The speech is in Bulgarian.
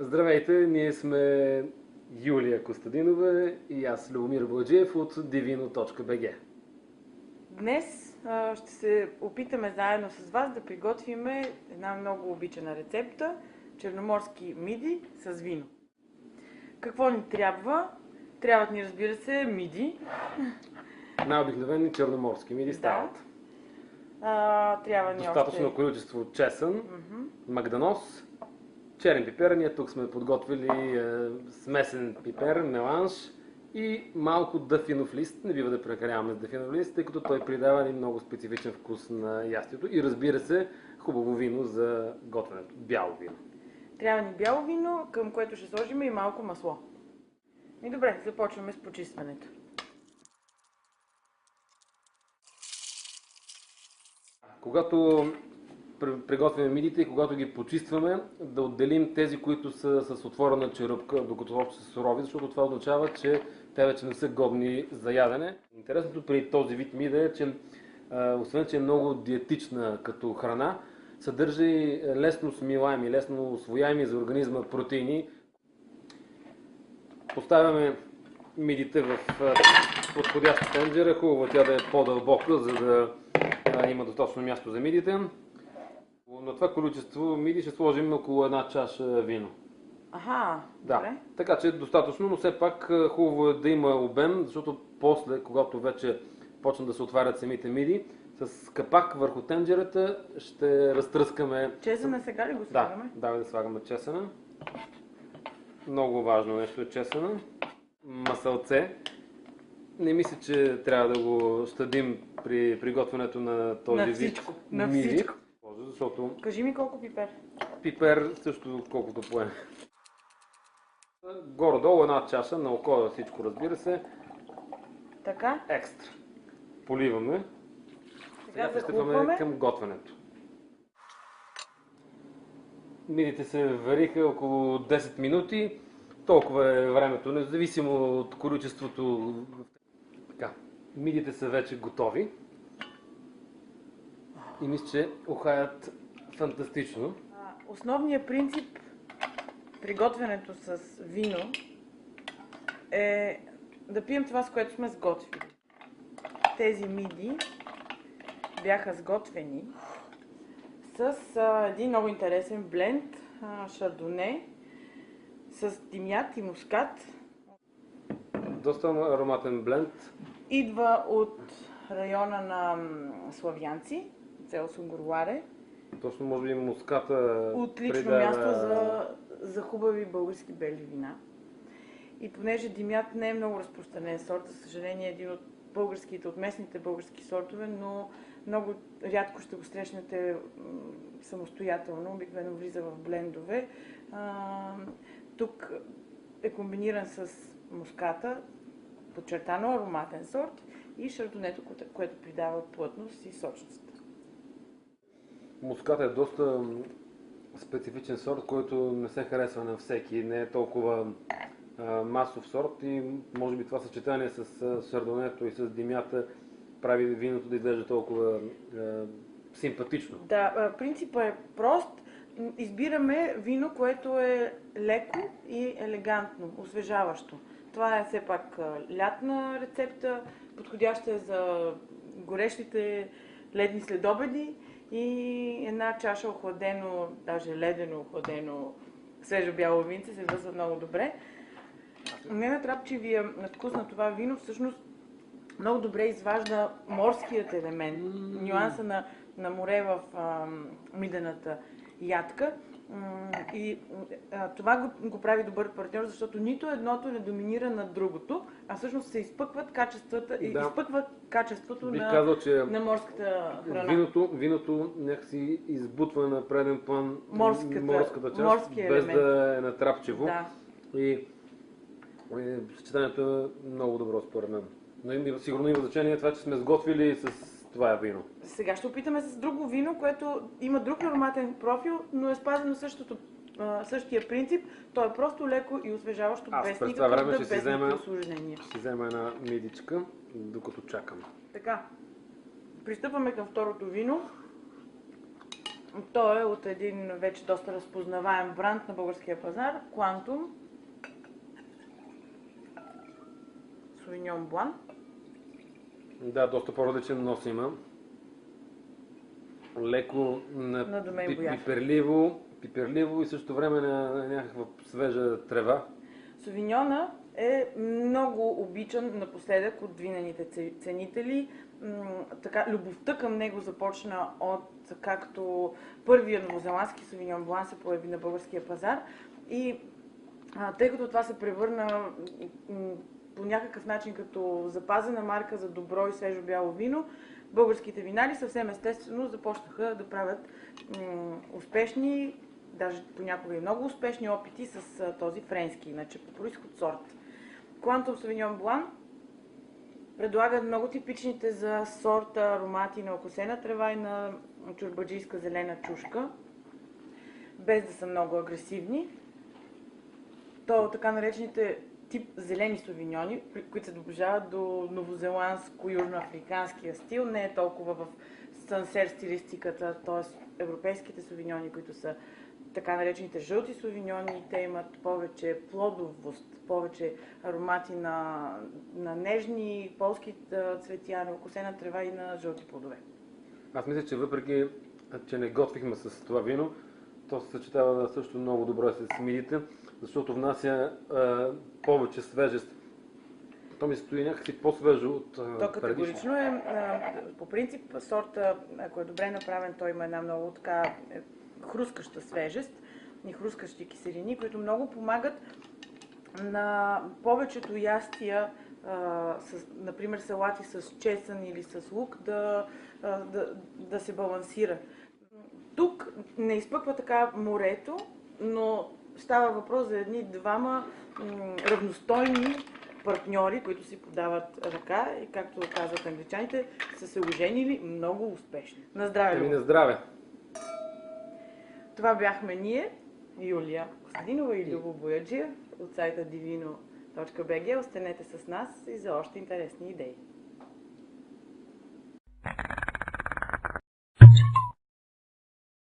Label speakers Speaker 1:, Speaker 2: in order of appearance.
Speaker 1: Здравейте, ние сме Юлия Костадинова и аз Любомир Балджиев от divino.bg.
Speaker 2: Днес ще се опитаме заедно с вас да приготвим една много обичана рецепта – черноморски миди с вино. Какво ни трябва? Трябват ни, разбира се, миди.
Speaker 1: Най-обикновени черноморски миди стават.
Speaker 2: Трябва ни
Speaker 1: Достатъчно
Speaker 2: още...
Speaker 1: количество чесън, магданоз, черен пипер. Ние тук сме подготвили смесен пипер, меланж и малко дафинов лист. Не бива да прекаляваме с дафинов лист, тъй като той придава един много специфичен вкус на ястието. И разбира се, хубаво вино за готвенето. Бяло вино.
Speaker 2: Трябва ни бяло вино, към което ще сложим и малко масло. И добре, започваме с почистването.
Speaker 1: Когато приготвяме мидите и когато ги почистваме, да отделим тези, които са с отворена черупка, докато още са сурови, защото това означава, че те вече не са годни за ядене. Интересното при този вид мида е, че освен, че е много диетична като храна, съдържа и лесно смилаеми, лесно усвояеми за организма протеини. Поставяме мидите в подходяща тенджера, хубаво тя да е по-дълбока, за да има достатъчно място за мидите. На това количество миди ще сложим около една чаша вино.
Speaker 2: Аха,
Speaker 1: да.
Speaker 2: Добре.
Speaker 1: Така че е достатъчно, но все пак хубаво е да има обем, защото после, когато вече почнат да се отварят самите миди, с капак върху тенджерата ще разтръскаме...
Speaker 2: Чесъна сега ли го слагаме?
Speaker 1: Да, слагаме чесъна. Много важно нещо е чесъна. Масълце. Не мисля, че трябва да го щадим при приготвянето на този вид миди. Защото...
Speaker 2: Кажи ми колко пипер?
Speaker 1: Пипер също колкото поеме. Горе-долу една чаша, на око всичко, разбира се.
Speaker 2: Така?
Speaker 1: Екстра. Поливаме.
Speaker 2: Сега
Speaker 1: пристъпваме към готвенето. Мидите се вариха около 10 минути. Толкова е времето, независимо от количеството. Така, мидите са вече готови. И мисля, че ухаят фантастично.
Speaker 2: Основният принцип при готвенето с вино е да пием това, с което сме сготвили. Тези миди бяха сготвени с един много интересен бленд шардоне с тимят и мускат.
Speaker 1: Доста ароматен бленд.
Speaker 2: Идва от района на славянци, село Сунгурларе.
Speaker 1: Точно може би муската...
Speaker 2: Отлично място за хубави български бели вина. И понеже димят не е много разпространен сорт, за съжаление е един от българските, от местните български сортове, но много рядко ще го срещнете самостоятелно, обикновено влиза в блендове. Тук е комбиниран с муската, подчертано ароматен сорт, и шардонето, което придава плътност и сочност.
Speaker 1: Муската е доста специфичен сорт, който не се харесва на всеки, не е толкова масов сорт и може би това съчетание с шардонето и с димята прави виното да изглежда толкова симпатично.
Speaker 2: Да, принципът е прост. Избираме вино, което е леко и елегантно, освежаващо. Това е все пак лятна рецепта, подходяща е за горещите ледни следобеди и една чаша охладено, даже ледено охладено свежо бяло винце се връзва много добре. Ненатрапчивия вкус на това вино всъщност много добре изважда морският елемент, нюанса на море в мидената ядка. И това го прави добър партньор, защото нито едното не доминира над другото, а всъщност се изпъкват качествата, изпъква качеството на морската храна.
Speaker 1: Виното някакси избутва на преден план морската част, без да е натрапчиво.
Speaker 2: Да.
Speaker 1: И съчетанието е много добро според мен. Но сигурно има значение това, че сме сготвили с това вино.
Speaker 2: Сега ще опитаме с друго вино, което има друг ароматен профил, но е спазено същия принцип. То е просто леко и освежаващо, без никакъв дъб, без никакво осложнение.
Speaker 1: Ще си взема една мидичка, докато чакам.
Speaker 2: Така, пристъпваме към второто вино. Той е от един вече доста разпознаваем бранд на българския пазар, Quantum Sauvignon Blanc.
Speaker 1: Да, доста по-различен нос има. Леко пиперливо и също време на някаква свежа трева.
Speaker 2: Совиньона е много обичан напоследък от винените ценители. Така, любовта към него започна от както първия новозеландски Sauvignon Blanc се появи на българския пазар и тъй като това се превърна по някакъв начин като запазена марка за добро и свежо бяло вино, българските винари съвсем естествено започнаха да правят успешни, даже понякога и много успешни опити с този френски, иначе по происход сорт. Quantum Sauvignon Blanc предлага много типичните за сорта аромати на окосена трева и на чорбаджийска зелена чушка, без да са много агресивни. То така наречените тип зелени совиньони, които се доближават до новозеландско-южноафриканския стил, не е толкова в сансер стилистиката, т.е. европейските совиньони, които са така наречените жълти совиньони, те имат повече плодовост, повече аромати на нежни полски цветя, на окосена трева и на жълти плодове.
Speaker 1: Аз мисля, че въпреки, че не готвихме с това вино, то се съчетава също много добре с мидите, защото внася повече свежест. То ми стои някакси по-свежо от
Speaker 2: То категорично е. По принцип, сорта, ако е добре направен, той има една много така хрускаща свежест и хрускащи киселини, които много помагат на повечето ястия, например салати с чесън или с лук, да се балансира. Тук не изпъква така морето, но става въпрос за едни-двама равностойни партньори, които си подават ръка и, както казват англичаните, са се оженили много успешно. На здраве!
Speaker 1: На здраве!
Speaker 2: Това бяхме ние, Юлия Костадинова и Любо Бояджия от сайта divino.bg. Останете с нас и за още интересни идеи.